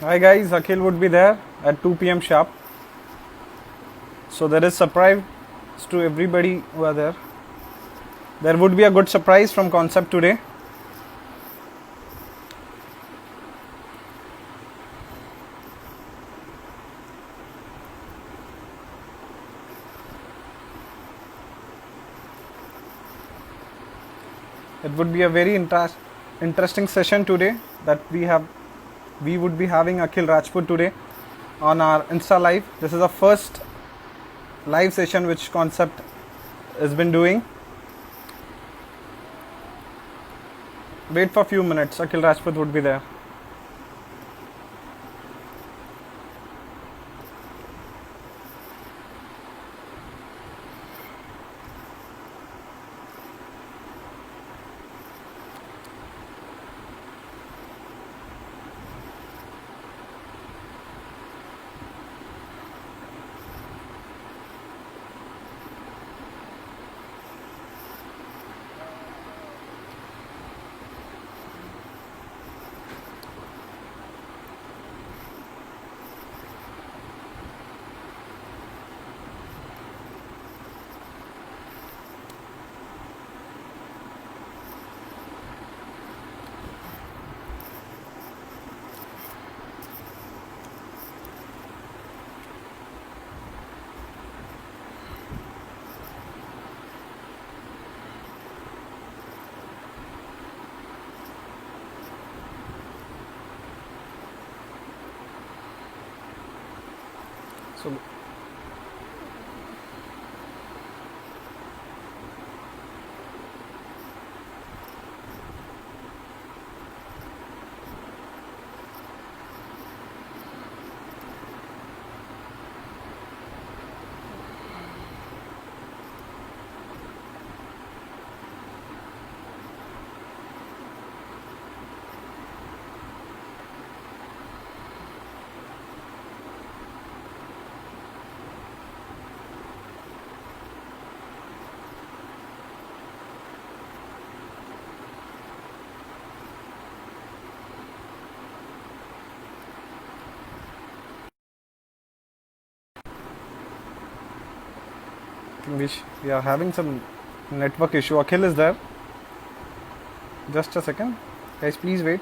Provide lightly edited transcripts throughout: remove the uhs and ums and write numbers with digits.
Hi guys, Akhil would be there at 2 p.m. sharp. So there is surprise to everybody who are there. There would be a good surprise from Concept today. It would be a very interesting session today that we would be having Akhil Rajput today on our Insta Live. This is the first live session which Concept has been doing. Wait for a few minutes. Akhil Rajput would be there. So we are having some network issue. Akhil is there. Just a second. Guys, please wait.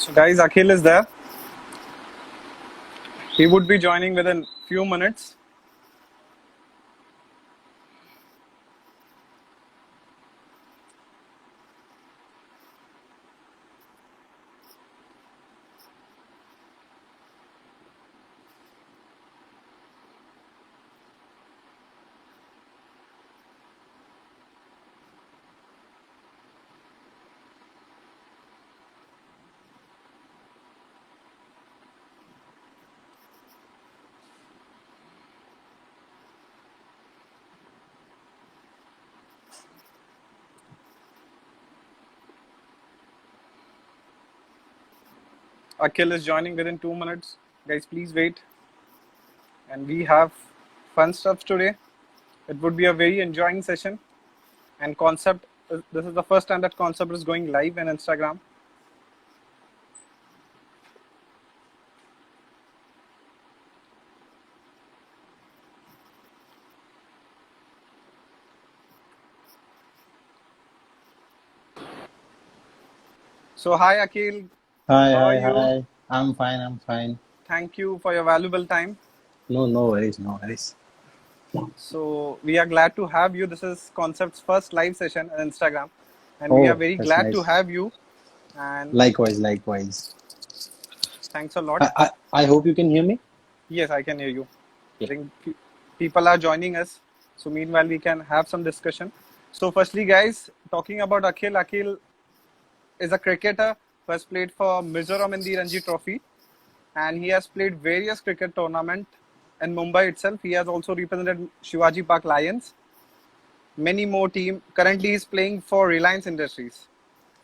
So guys, Akhil is there. He would be joining within few minutes. Akhil is joining within 2 minutes. Guys, please wait. And we have fun stuff today. It would be a very enjoying session. And concept, this is the first time that concept is going live on Instagram. So hi Akhil, Hi, how are hi, you? hi. I'm fine, I'm fine. Thank you for your valuable time. No worries, no worries. So we are glad to have you. This is Concept's first live session on Instagram, and we are Oh, very that's glad to nice. have you. And Likewise, likewise. thanks a lot. I hope you can hear me. Yes, I can hear you. I Yeah, think people are joining us. So meanwhile, we can have some discussion. So firstly, guys, talking about Akhil. Akhil is a cricketer who has played for Mizoram in the Ranji Trophy, and he has played various cricket tournaments in Mumbai itself. He has also represented Shivaji Park Lions. Many more team. Currently, he's playing for Reliance Industries.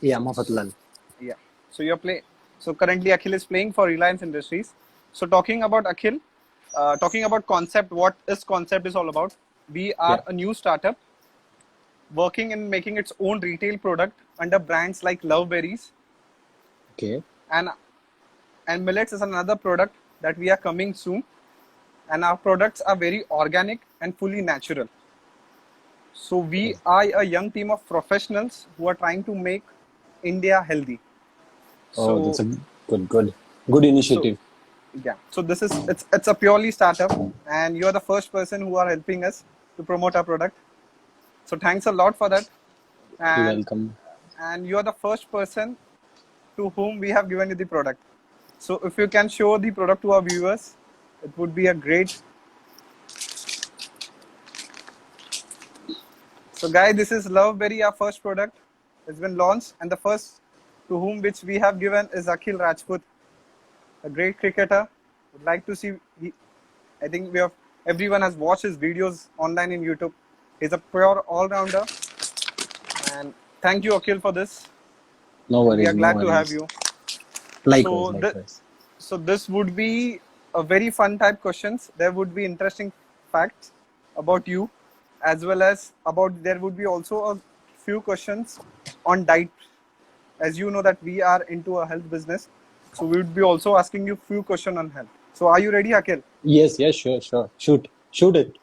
yeah, Mafatlal. Yeah. So you're play. So currently, Akhil is playing for Reliance Industries. So talking about Akhil, talking about Concept, what is Concept is all about? We Yeah, are a new startup working in making its own retail product under brands like Love Berries okay. and Millets is another product that we are coming soon. And our products are very organic and fully natural. So we Oh, are a young team of professionals who are trying to make India healthy. oh, that's So a good so initiative. yeah. So this is it's a purely startup, and you are the first person who are helping us to promote our product. So thanks a lot for that, You're and welcome. you are the first person to whom we have given you the product. So if you can show the product to our viewers, it would be a great. So guys, this is Loveberry, our first product. It's been launched, and the first to whom which we have given is Akhil Rajput, a great cricketer. Would like to see. I think we have everyone has watched his videos online in YouTube. He's a pure all-rounder, and thank you, Akhil, for this. No And we are worries, no glad to have worries. you. Likewise, So, likewise. this would be a very fun type questions. There would be interesting facts about you, as well as about there would be also a few questions on diet. As you know that we are into a health business, so we would be also asking you few questions on health. So, are you ready, Akhil? Yes, yes, sure, sure. Shoot it.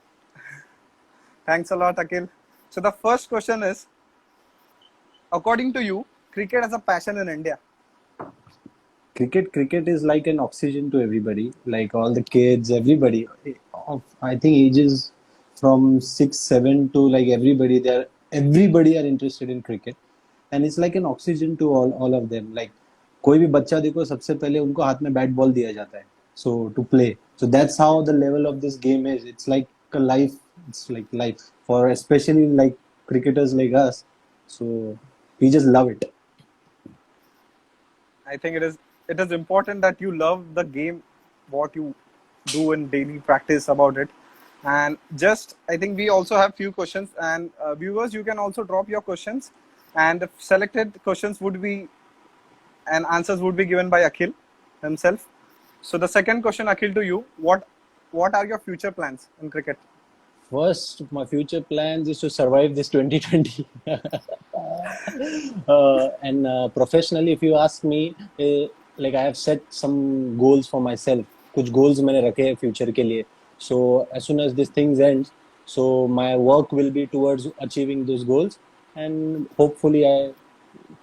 Thanks a lot, Akhil. So, the first question is, according to you, cricket as a passion in India. Cricket is like an oxygen to everybody, like all the kids, everybody. I think ages from 6, 7 to like everybody are interested in cricket, and it's like an oxygen to all of them. Like कोई भी बच्चा देखो सबसे पहले उनको हाथ में bat ball दिया जाता है, so to play. So that's how the level of this game is. It's like a life. It's like life for especially like cricketers like us. So we just love it. I think it is important that you love the game, what you do in daily practice about it. And just I think we also have few questions, and viewers, you can also drop your questions, and the selected questions would be and answers would be given by Akhil himself. So the second question, Akhil, to you, what are your future plans in cricket? First, my future plans is to survive this 2020. And professionally, if you ask me, like I have set some goals for myself. कुछ goals मैंने रखे हैं future के लिए. So as soon as these things end, so my work will be towards achieving those goals, and hopefully I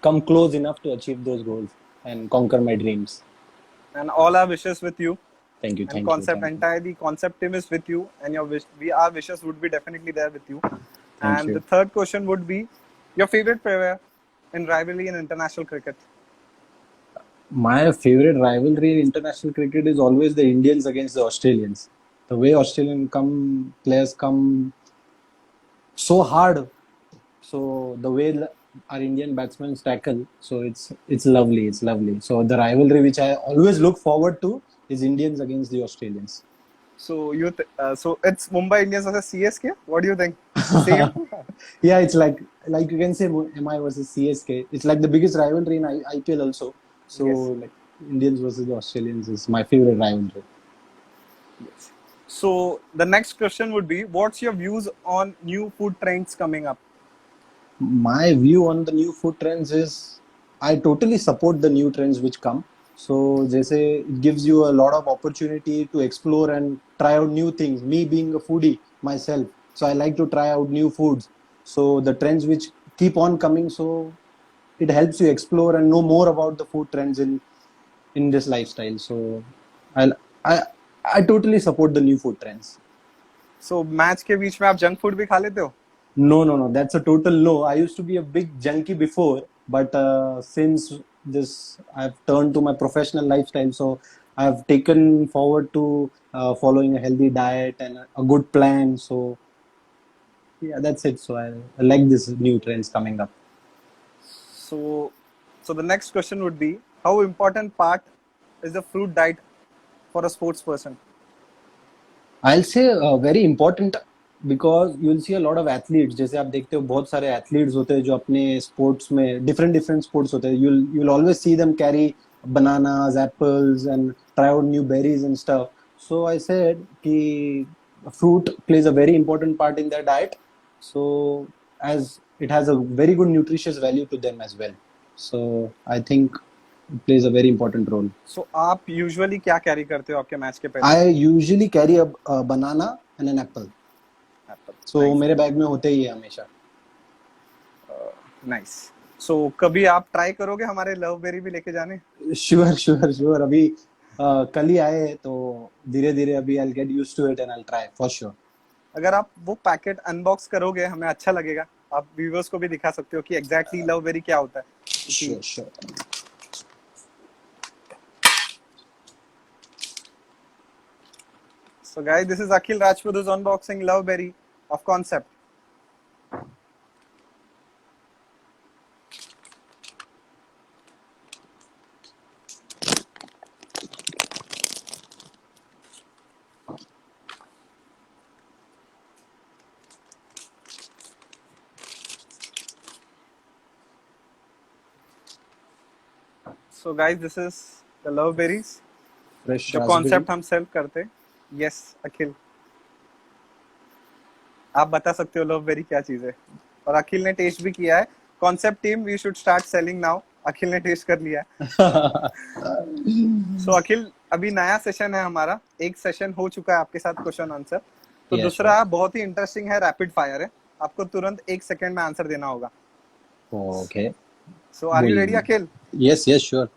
come close enough to achieve those goals and conquer my dreams. And all our wishes with you. Thank you, And thank you, concept thank you, entirely concept team is with you, and your wish we our wishes would be definitely there with you. thank And the you. third question would be your favorite player in rivalry in international cricket. My favorite rivalry in international cricket is always the Indians against the Australians. The way Australian players come so hard, so the way our Indian batsmen tackle, so it's lovely, it's lovely. So the rivalry which I always look forward to is Indians against the Australians. So so it's Mumbai Indians versus CSK. What do you think? Same. Yeah, it's like you can say MI versus CSK. It's like the biggest rivalry in IPL also. So Yes. like Indians versus the Australians is my favorite rivalry. So the next question would be, what's your views on new food trends coming up? My view on the new food trends is I totally support the new trends which come. So, जैसे it gives you a lot of opportunity to explore and try out new things. Me being a foodie myself, so I like to try out new foods. So the trends which keep on coming, so it helps you explore and know more about the food trends in this lifestyle. So I I I totally support the new food trends. So match के बीच में आप junk food भी खा लेते हो? No, no, no. That's a total no. I used to be a big junkie before, but since this, I've turned to my professional lifestyle. So I've taken forward to following a healthy diet and a good plan. So yeah, that's it. So I like this new trends coming up. So, so the next question would be, how important part is the fruit diet for a sports person? I'll say very important because you'll see a lot of athletes. जैसे आप देखते हो बहुत सारे athletes होते हैं जो अपने sports में different sports होते हैं. You'll always see them carry bananas, apples, and try out new berries and stuff. So I said कि fruit plays a very important part in their diet. So as it has a very good nutritious value to them as well. So I think it plays a very important role. So आप usually क्या carry करते हो आपके match के पहले? I usually carry a banana and an apple. Apple. So Nice. मेरे bag में होते ही है हमेशा. Nice. So कभी आप ट्राई करोगे हमारे लव बेरी भी लेके जाने? श्योर अभी कल ही आए हैं, तो धीरे धीरे अभी I'll get used to it and I'll try for sure. अगर आप वो पैकेट अनबॉक्स करोगे हमें अच्छा लगेगा. आप व्यूअर्स को भी दिखा सकते हो कि एग्जैक्टली लव बेरी क्या होता है. Sure. So guys, this is Akhil Rajput who's unboxing love berry of Concept. So guys, this is the love berries. Fresh जो raspberry. कॉन्सेप्ट हम सेल करते. यस अखिल, आप बता सकते हो लव बेरी क्या चीज है. और अखिल ने टेस्ट भी किया है. Concept team, we should start selling now. Akhil ने टेस्ट कर लिया. सो अखिल, अभी नया सेशन है हमारा. एक सेशन हो चुका है आपके साथ क्वेश्चन आंसर. तो Yes, दूसरा बहुत ही इंटरेस्टिंग है, रैपिड फायर है. आपको तुरंत 1 सेकंड में आंसर देना होगा. Okay. सो आर यू बोलिए. रेडी अखिल? Yes, sure.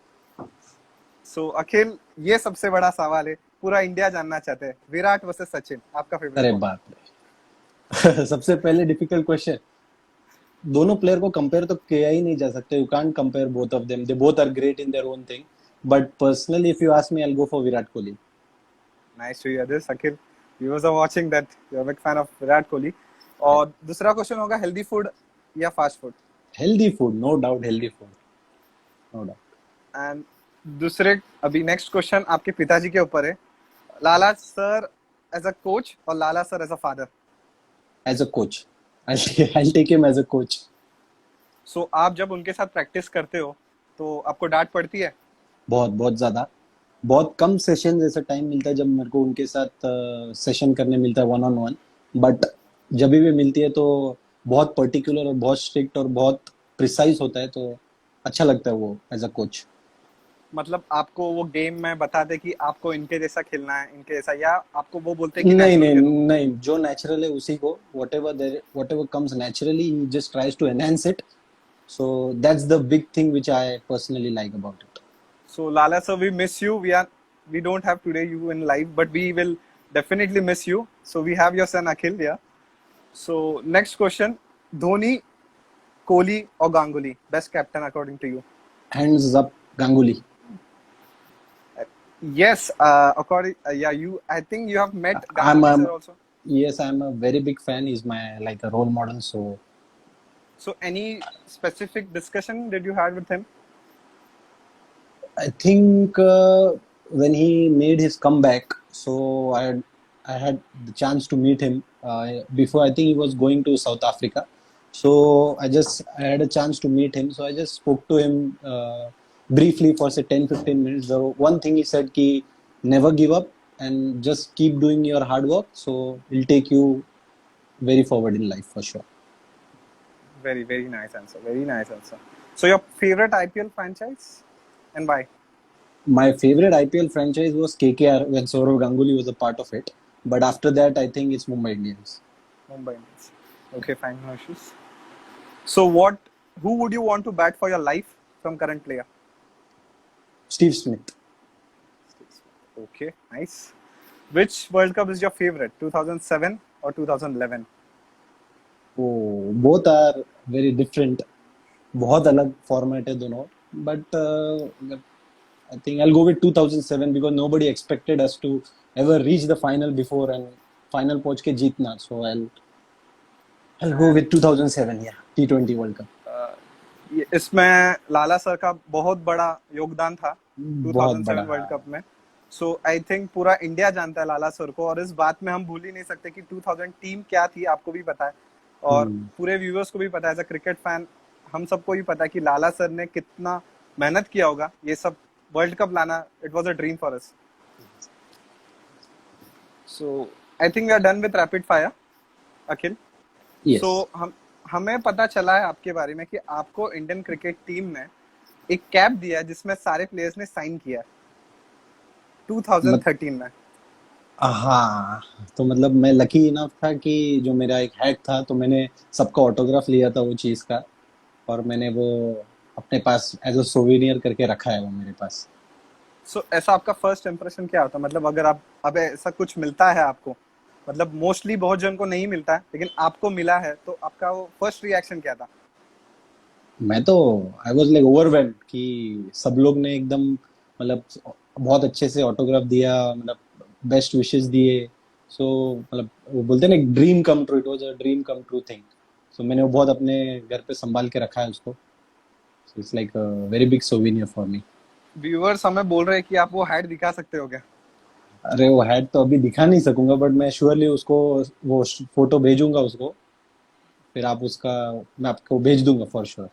सो अखिल, ये सबसे बड़ा सवाल है, पूरा इंडिया जानना चाहते हैं. विराट वर्सेस सचिन, आपका अरे फेवरेट? बाप रे. सबसे पहले डिफिकल्ट क्वेश्चन. दोनों प्लेयर को कंपेयर तो किया ही नहीं जा सकता. You can't compare both of them. They both are great in their own thing. But personally if you ask me, I will go for Virat Kohli. Nice to hear this, Akhil. Viewers are watching that you're a big fan of Virat Kohli. और दूसरा question होगा, healthy food या fast food? Healthy food, no doubt healthy food, no doubt. And दूसरे, अभी next question आपके पिताजी के ऊपर है. Lala sir as a coach और Lala sir as a father? As a coach. I'll take him as a coach. So आप जब उनके साथ प्रैक्टिस करते हो तो आपको डांट पड़ती है? बहुत ज्यादा. बहुत कम सेशन ऐसा टाइम मिलता है जब मेरे को उनके साथ सेशन करने मिलता है वन ऑन वन. बट जब भी मिलती है तो बहुत पर्टिकुलर और बहुत स्ट्रिक्ट और बहुत प्रिसाइज होता है, तो अच्छा लगता है वो एज अ कोच. मतलब आपको वो गेम में बताते कि आपको इनके जैसा खेलना है, इनके जैसा, या आपको वो बोलते हैं कि नहीं natural नहीं खेलो? नहीं, जो नेचुरल है उसी को, whatever comes naturally, he just tries to enhance it. So that's the big thing which I personally like about it. So Lala sir, we miss you. We don't have today you in live, but we will definitely miss you. So we have your son Akhil, yeah. So next question: Dhoni, Kohli, or Ganguly, best captain according to you? Hands up, Ganguly. Yes, according yeah, you. I think you have met I'm Ganguly a sir also. Yes, I'm a very big fan. He's my like a role model. So any specific discussion did you had with him? I think when he made his comeback, so I had the chance to meet him before. I think he was going to South Africa, so I had a chance to meet him. So I just spoke to him briefly for say 10-15 minutes. The one thing he said ki never give up and just keep doing your hard work, so it'll take you very forward in life for sure. Very, very nice answer. Very nice answer. So your favorite IPL franchise and why? My favorite IPL franchise was KKR when Sourav Ganguly was a part of it. But after that, I think it's Mumbai Indians. Mumbai Indians. Okay, fine, no issues. So what? Who would you want to bat for your life from current player? Steve Smith. Okay, nice. Which World Cup is your favorite? 2007 or 2011? Oh, both are very different. बहुत अलग format है दोनों. But I think I'll go with 2007 because nobody expected us to ever reach the final before and final पहुंच के जीतना. So I'll go with 2007. Yeah, T20 World Cup. इसमें लाला sir का बहुत बड़ा योगदान था बहुत 2007 बड़ा. वर्ल्ड कप में. सो आई थिंक पूरा इंडिया जानता है लाला सर को, और इस बात में हम भूल ही नहीं सकते कि 2000 टीम क्या थी. आपको भी पता है और पूरे व्यूअर्स को भी पता है, एज अ क्रिकेट फैन हम सबको भी पता है कि लाला सर ने कितना मेहनत किया होगा ये सब वर्ल्ड कप लाना. It was a dream for us. So I think we are done with rapid fire, Akhil. Yes. So हमें पता चला है आपके बारे में कि आपको इंडियन क्रिकेट टीम में एक कैप दिया है जिसमें सारे प्लेयर्स ने साइन किया है 2013 में. हाँ, तो मतलब मैं लकी इनफ था कि जो मेरा एक हैट था तो मैंने सबका ऑटोग्राफ लिया था वो चीज़ का, और मैंने वो अपने पास एज अ सोवेनियर करके रखा है वो मेरे पास. सो ऐसा आपका फर्स्ट इंप्रेशन क्या होता है? मतलब अगर आप अब ऐसा कुछ मिलता है आपको, मतलब मोस्टली बहुत जन को नहीं मिलता है लेकिन आपको मिला है, तो आपका वो फर्स्ट रिएक्शन क्या था? मैं तो आई वाज लाइक ओवरवेल्म्ड कि सब लोग ने एकदम मतलब बहुत अच्छे से ऑटोग्राफ दिया, मतलब बेस्ट विशेस दिए. सो मतलब वो बोलते हैं ना, एक dream come true. It was a dream come true thing. So मैंने वो बहुत अपने घर पे संभाल के रखा है उसको. So it's like a very big souvenir for me. Viewers हमें बोल रहे हैं कि आप वो हैट दिखा सकते हो क्या? अरे वो हैट तो अभी दिखा नहीं सकूंगा, बट मैं श्योरली उसको वो फोटो भेजूंगा उसको. फिर आप उसका मैं आपको भेज दूंगा फॉर श्योर.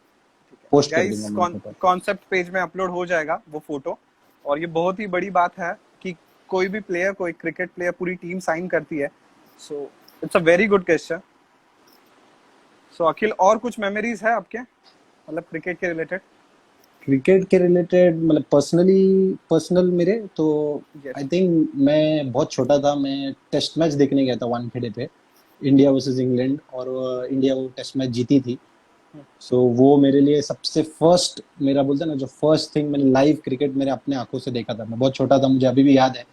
पोस्ट कर दूंगा गाइस मैं फोटो. कॉन्सेप्ट पेज में अपलोड हो जाएगा वो फोटो. और ये बहुत ही बड़ी बात है कि कोई भी प्लेयर, कोई क्रिकेट प्लेयर पूरी टीम साइन करती है. So it's a very good question. So Akhil, और कुछ मेमोरीज है आपके मतलब क्रिकेट के रिलेटेड? क्रिकेट के रिलेटेड मतलब पर्सनल मेरे तो Yes. आई थिंक मैं बहुत छोटा था. मैं टेस्ट मैच देखने गया था वानखेड़े पे, इंडिया वर्सेस इंग्लैंड, और इंडिया वो टेस्ट मैच जीती थी. सो वो मेरे लिए सबसे फर्स्ट, मेरा बोलते हैं ना, जो फर्स्ट थिंग मैंने लाइव क्रिकेट मेरे अपने आंखों से देखा था. मैं बहुत छोटा था, मुझे अभी भी याद है.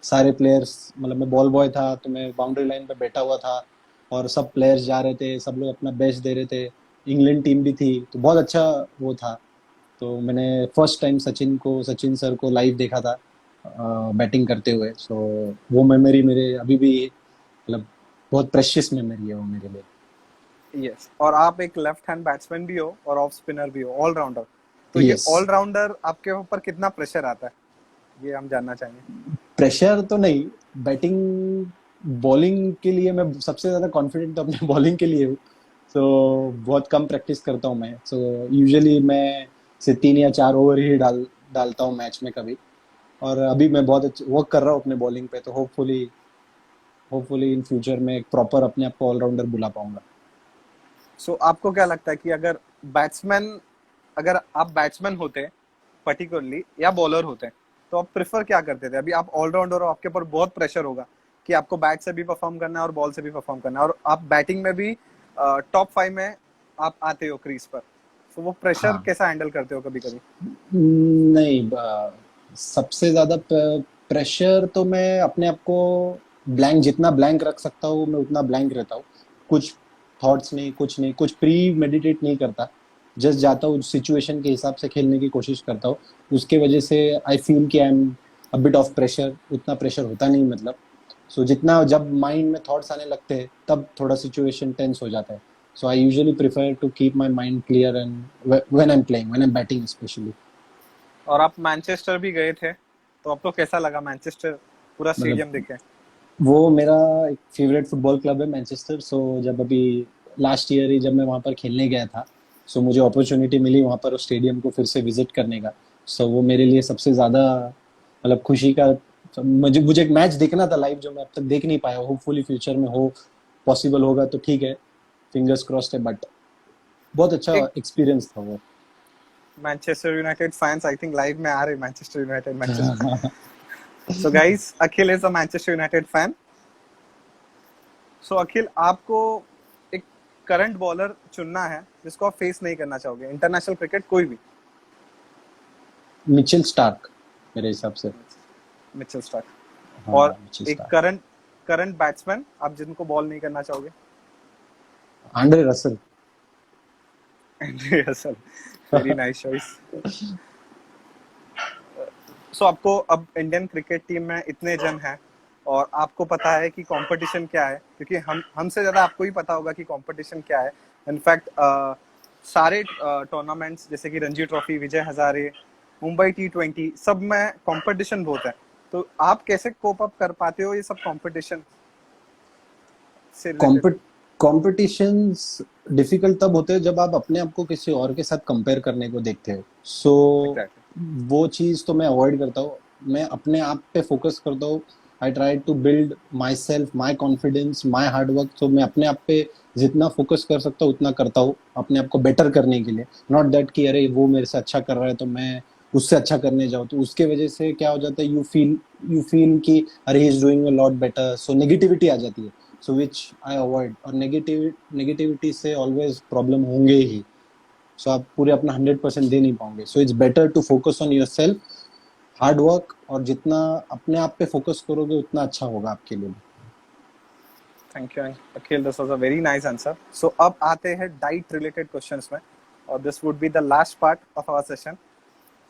सारे प्लेयर्स, मतलब मैं बॉल बॉय था तो मैं बाउंड्री लाइन पे बैठा हुआ था और सब प्लेयर्स जा रहे थे, सब लोग अपना बेस्ट दे रहे थे. इंग्लैंड टीम भी थी तो बहुत अच्छा वो था. तो मैंने फर्स्ट टाइम सचिन सर को लाइव देखा था बैटिंग करते हुए. सो वो मेमोरी मेरे अभी भी मतलब बहुत प्रेशियस मेमोरी है वो मेरे लिए. यस. और आप एक लेफ्ट हैंड बैट्समैन भी हो और ऑफ स्पिनर भी हो, ऑलराउंडर. तो ये यस. ऑलराउंडर आपके ऊपर कितना प्रेशर आता है, ये हम जानना चाहेंगे. प्रेशर तो नहीं, बैटिंग बॉलिंग के लिए मैं सबसे ज्यादा कॉन्फिडेंट तो अपने बॉलिंग के लिए हूँ. सो बहुत कम प्रैक्टिस करता हूँ मैं. सो यूजुअली मैं से 3 या 4 ओवर ही डालता हूँ मैच में कभी. और अभी मैं बहुत अच्छा वर्क कर रहा हूँ अपने बॉलिंग पे, तो होपफुली इन फ्यूचर में एक प्रॉपर अपने आप को ऑलराउंडर बुला पाऊंगा. सो आपको क्या लगता है कि अगर आप बैट्समैन होते पर्टिकुलरली या बॉलर होते, तो आप प्रेफर क्या करते थे? अभी आप ऑलराउंडर हो, आपके ऊपर बहुत प्रेशर होगा कि आपको बैट से भी परफॉर्म करना है और बॉल से भी परफॉर्म करना है, और आप बैटिंग में भी टॉप 5 में आप आते हो क्रीज पर. तो वो प्रेशर हाँ. कैसा हैंडल करते हो कभी कभी? नहीं, सबसे ज्यादा प्रेशर तो मैं अपने आप को ब्लैंक, जितना ब्लैंक रख सकता हूँ मैं उतना ब्लैंक रहता हूँ. कुछ थॉट्स नहीं, कुछ नहीं, कुछ प्री मेडिटेट नहीं करता. जस्ट जाता हूँ, सिचुएशन के हिसाब से खेलने की कोशिश करता हूँ. उसके वजह से आई फील कि I am a bit of pressure. उतना प्रेशर होता नहीं मतलब. सो जितना जब माइंड में थॉट्स आने लगते हैं तब थोड़ा सिचुएशन टेंस हो जाता है. So I usually prefer to keep my mind clear and when I am playing, when I am batting specially. और आप मैनचेस्टर भी गए थे, तो आपको कैसा लगा मैनचेस्टर पूरा मतलब स्टेडियम देखे? वो मेरा एक फेवरेट फुटबॉल क्लब है मैनचेस्टर. सो जब अभी लास्ट ईयर ही जब मैं वहाँ पर खेलने गया था, सो मुझे अपॉर्चुनिटी मिली वहाँ पर उस स्टेडियम को फिर से विजिट करने का. सो वो मेरे लिए सबसे ज्यादा मतलब खुशी का, मुझे मुझे एक मैच देखना था लाइव जो मैं अब तक देख नहीं पाया। होपफुली फ्यूचर में हो, पॉसिबल होगा तो ठीक है, फिंगर्स क्रॉस्ड है, बट बहुत अच्छा एक एक्सपीरियंस था वो। Manchester United fans I think live में आ रहे Manchester United matches. So guys, Akhil is a Manchester United fan. So Akhil, आपको एक करंट बॉलर चुनना है जिसको आप फेस नहीं करना चाहोगे, इंटरनेशनल क्रिकेट कोई भी। मिचेल स्टार्क मेरे हिसाब से। Mitchell Starc. और हाँ, मिचेल एक स्टार्क। करंट करंट बैट्समैन आप जिनको बॉल नहीं करना चाहोगे। Andre Russell. Andre Russell. Very nice choice. So आपको अब इंडियन क्रिकेट टीम में इतने जन हैं और आपको पता है कि कंपटीशन क्या है, क्योंकि हम हमसे ज्यादा आपको ही पता होगा कि कंपटीशन क्या है। इनफैक्ट सारे टूर्नामेंट्स जैसे कि रणजी ट्रॉफी, विजय हजारे, मुंबई T20, सब में कंपटीशन बहुत है। तो आप कैसे कोप अप कर पाते हो ये सब कंपटीशन से रिलेटेड। कॉम्पिटिशंस डिफिकल्ट तब होते हैं जब आप अपने आप को किसी और के साथ कंपेयर करने को देखते हो। So exactly. वो चीज तो मैं अवॉइड करता हूँ। मैं अपने आप पे फोकस करता हूँ। I try to build myself, my confidence, my hard work. तो मैं अपने आप पे जितना फोकस कर सकता हूँ उतना करता हूँ अपने आप को बेटर करने के लिए। नॉट दैट कि अरे वो मेरे से अच्छा कर रहा है तो मैं उससे अच्छा करने जाऊँ, तो उसके वजह से क्या हो जाता है, यू फील कि अरे he is doing a lot better, so negativity आ जाती है। So which I avoid. और नेगेटिविटी से ऑलवेज प्रॉब्लम होंगे ही। सो आप पूरे अपना 100% दे नहीं पाओगे। So it's better to focus on yourself, hard work, और जितना अपने आप पे फोकस करोगे उतना अच्छा होगा आपके लिए। Thank you Akhil, this was a very nice answer. So अब आते हैं डाइट रिलेटेड क्वेश्चंस में, और this would be the last part of our session.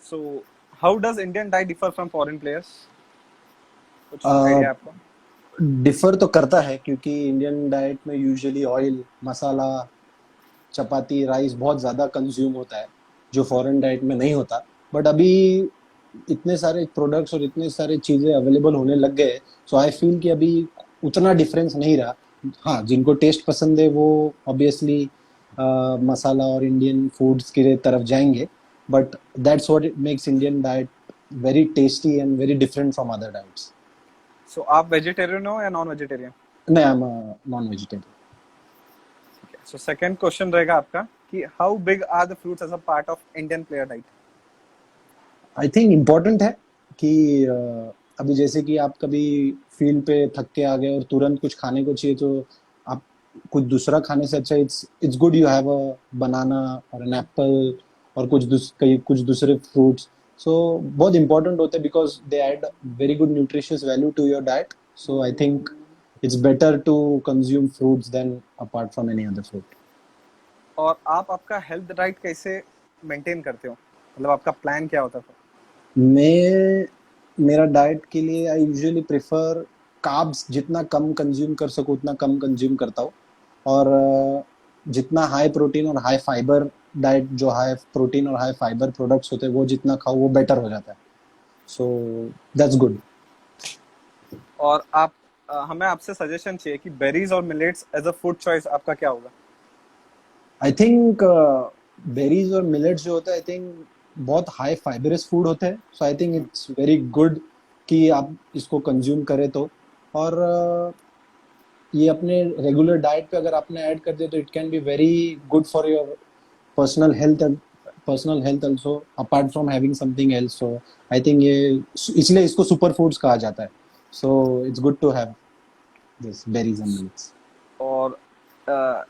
So how does Indian diet differ from foreign players, कुछ आइडिया आपको। Differ तो करता है क्योंकि इंडियन डाइट में usually oil, masala, chapati, rice बहुत ज्यादा कंज्यूम होता है, जो फॉरेन डाइट में नहीं होता। बट अभी इतने सारे प्रोडक्ट्स और इतने सारे चीजें अवेलेबल होने लग गए, सो आई फील कि अभी उतना डिफरेंस नहीं रहा। हाँ, जिनको टेस्ट पसंद है वो ऑब्वियसली मसाला और इंडियन फूड्स की तरफ जाएंगे, but that's what it makes Indian diet very tasty and very different from other diets. So आप वेजिटेरियन हो या नॉन वेजिटेरियन। नहीं, I am non vegetarian. So second question रहेगा आपका कि how big are the fruits as a part of Indian player diet. I think important है कि अभी जैसे कि आप कभी फील्ड पे थक के आ गए और तुरंत कुछ खाने को चाहिए, तो आप कुछ दूसरा खाने से अच्छा it's it's good you have a banana और एन एप्पल और कई कुछ दूसरे फ्रूट्स। सो बहुत इंपॉर्टेंट होते हैं because they add very good nutritious value to your diet. So I think it's better to consume fruits than apart from any other fruit. और आप आपका हेल्थ डाइट कैसे मेंटेन करते हो, मतलब आपका प्लान क्या होता है। मैं मेरा डाइट के लिए आई यूजुअली प्रेफर कार्ब्स, जितना कम कंज्यूम कर सकूं उतना कम कंज्यूम करता हूँ। और जितना हाई प्रोटीन और हाई फाइबर डाइट, जो हाई प्रोटीन और हाई फाइबर प्रोडक्ट्स होते हैं वो जितना खाओ वो बेटर हो जाता है। So that's good. और आप हमें आपसे सजेशन चाहिए कि बेरीज और millets as a food choice आपका क्या होगा। आई थिंक बेरीज और मिलेट्स जो होता है, आई थिंक बहुत हाई फाइबरस फूड होते हैं। So I think it's very good कि आप इसको कंज्यूम करें तो। और ये अपने रेगुलर डाइट पे अगर आपने ऐड कर दिया तो it can be very good for your personal health, personal health also, apart from having something else. So I think ये इसलिए इसको सुपर फूड्स कहा जाता है। So it's good to have this berries and milks. और uh,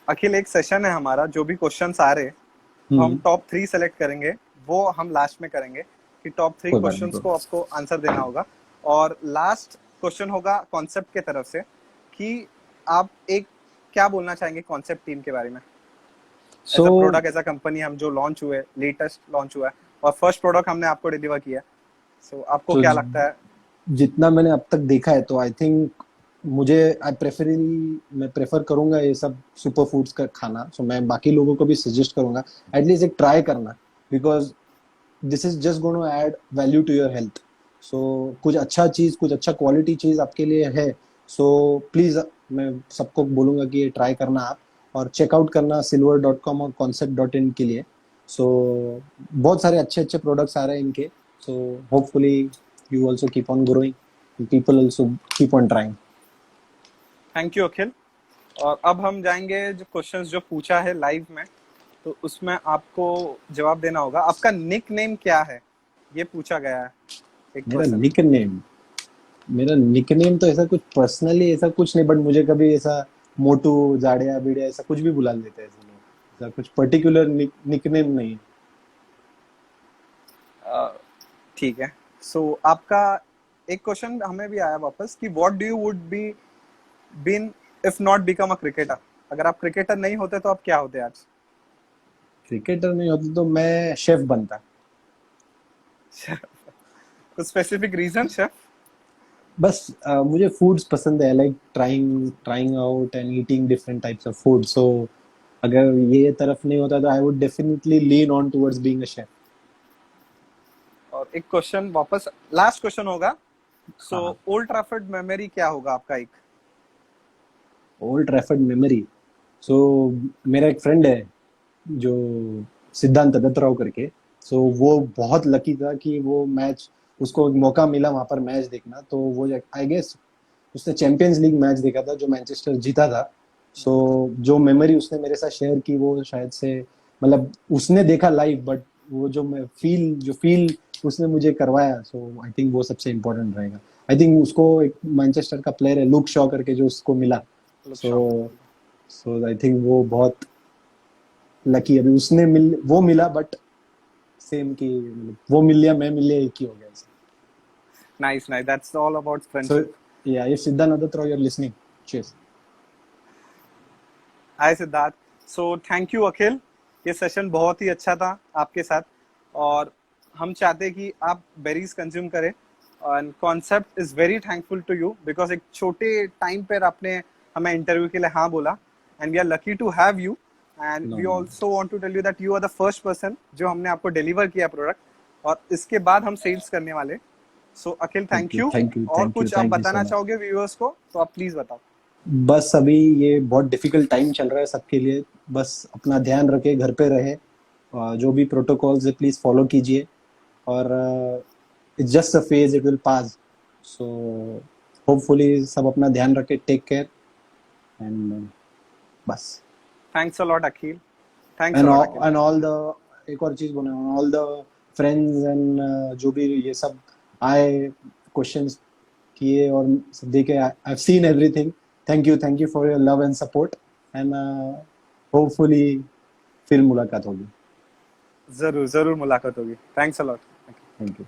अखिल, एक session है हमारा, जो भी क्वेश्चंस आ रहे वो हम हम्म। टॉप 3 सेलेक्ट करेंगे, वो हम लास्ट में करेंगे कि टॉप 3 कोई बात नहीं, क्वेश्चंस कोई। को आपको आंसर देना होगा। और लास्ट क्वेश्चन होगा कॉन्सेप्ट के तरफ से कि आप एक क्या बोलना चाहेंगे कॉन्सेप्ट टीम के बारे में, so as a product, as a company, हम जो लॉन्च हुए, लेटेस्ट लॉन्च हुआ है और फर्स्ट प्रोडक्ट हमने आपको डिलीवर किया। सो आपको सो क्या लगता है। जितना मैंने अब तक देखा है तो आई थिंक मुझे आई प्रेफरली मैं प्रेफर करूंगा ये सब सुपर फूड्स का खाना। सो मैं बाकी लोगों को भी सजेस्ट करूंगा एटलीस्ट एक ट्राई करना, because this is just going to add value to your health. So कुछ अच्छा चीज, कुछ अच्छा क्वालिटी चीज आपके लिए है। सो प्लीज मैं सबको बोलूंगा कि ये ट्राई करना आप, और चेकआउट करना silver.com और concept.in के लिए। सो बहुत सारे अच्छे अच्छे प्रोडक्ट्स आ रहे हैं इनके. So hopefully you also keep on growing, people also keep on trying. Thank you Akhil. और अब हम जाएंगे जो क्वेश्चंस जो पूछा है लाइव में, तो उसमें आपको जवाब देना होगा. आपका निक नेम क्या है, ये पूछा गया है एक मेरा क्वेश्चन. निकनेम मेरा निकनेम तो ऐसा कुछ पर्सनली ऐसा कुछ नहीं, बट मुझे कभी ऐसा मोटू, जाड़िया बीड़िया ऐसा कुछ भी बुला लेते हैं ऐसे लोग. ऐसा कुछ पर्टिकुलर निकनेम नहीं. ठीक है. सो आपका एक क्वेश्चन हमें भी आया वापस कि what do you would be been if not become a cricketer. अगर आप क्रिकेटर नहीं होते तो आप क्या होते आज? क्रिकेटर नहीं होता तो मैं शेफ बनता. कुछ स्पेसिफिक रीजन शेफ? बस मुझे फूड्स पसंद है, like trying trying out and eating different types of food. So अगर ये तरफ नहीं होता तो I would definitely lean on towards being a chef. और एक क्वेश्चन वापस, लास्ट क्वेश्चन होगा. सो हाँ हाँ. ओल्ड ट्रैफर्ड मेमोरी क्या होगा आपका एक? Old Trafford memory. सो मेरा एक फ्रेंड है जो सिद्धांत दत्तराव करके. सो वो बहुत लकी था कि वो मैच, उसको एक मौका मिला वहां पर मैच देखना. तो वो आई गेस उसने चैंपियंस लीग मैच देखा था जो मैनचेस्टर जीता था. सो जो मेमोरी उसने मेरे साथ शेयर की वो शायद से, मतलब उसने देखा लाइव, बट वो जो फील उसने मुझे करवाया, सो आई थिंक वो सबसे इम्पोर्टेंट रहेगा. आई थिंक उसको एक मैनचेस्टर का प्लेयर है लुक शॉ करके जो उसको मिला. Look so Shaw. So I think वो बहुत लकी, अभी उसने वो मिला, बट सेम की मतलब वो मिल लिया मैं मिल लिया एक ही हो गया. Nice nice, that's all about so friendship. Yeah if Siddhant अदत्रो you are listening, cheers. Hi Siddharth. So thank you Akhil. ये सेशन बहुत ही अच्छा था आपके साथ. और हम चाहते हैं कि आप बेरीज कंज्यूम करें. And concept is very thankful to you because एक छोटे टाइम पर आपने हमें इंटरव्यू के लिए हाँ बोला. And we are lucky to have you. And no we know. Also want to tell you that you are the first person जो हमने आपको डिलीवर किया प्रोडक्ट. और इसके बाद हम सेल्स करने वाले. So Akhil thank thank you you. Thank you और थैंक यू कुछ आप थैंक यू सो बताना मच. चाहोगे व्यूअर्स को तो आप प्लीज बताओ. बस अभी ये बहुत डिफिकल्ट टाइम चल रहा है सबके लिए. बस अपना ध्यान रखे, घर पे रहे, जो भी प्रोटोकॉल्स है प्लीज फॉलो कीजिए. और it's just a phase, it will pass. So hopefully सब अपना ध्यान रखे, टेक केयर एंड बस. Thanks a lot Akhil. Thanks a and lot Akhil. And all the, एक और चीज बोले, ऑल द फ्रेंड्स एंड जो भी ये सब आए क्वेश्चंस किए और सब देखे, I have seen everything. Thank you for your love and support. And hopefully फिर मुलाकात होगी. जरूर जरूर मुलाकात होगी. Thanks a lot. Thank you.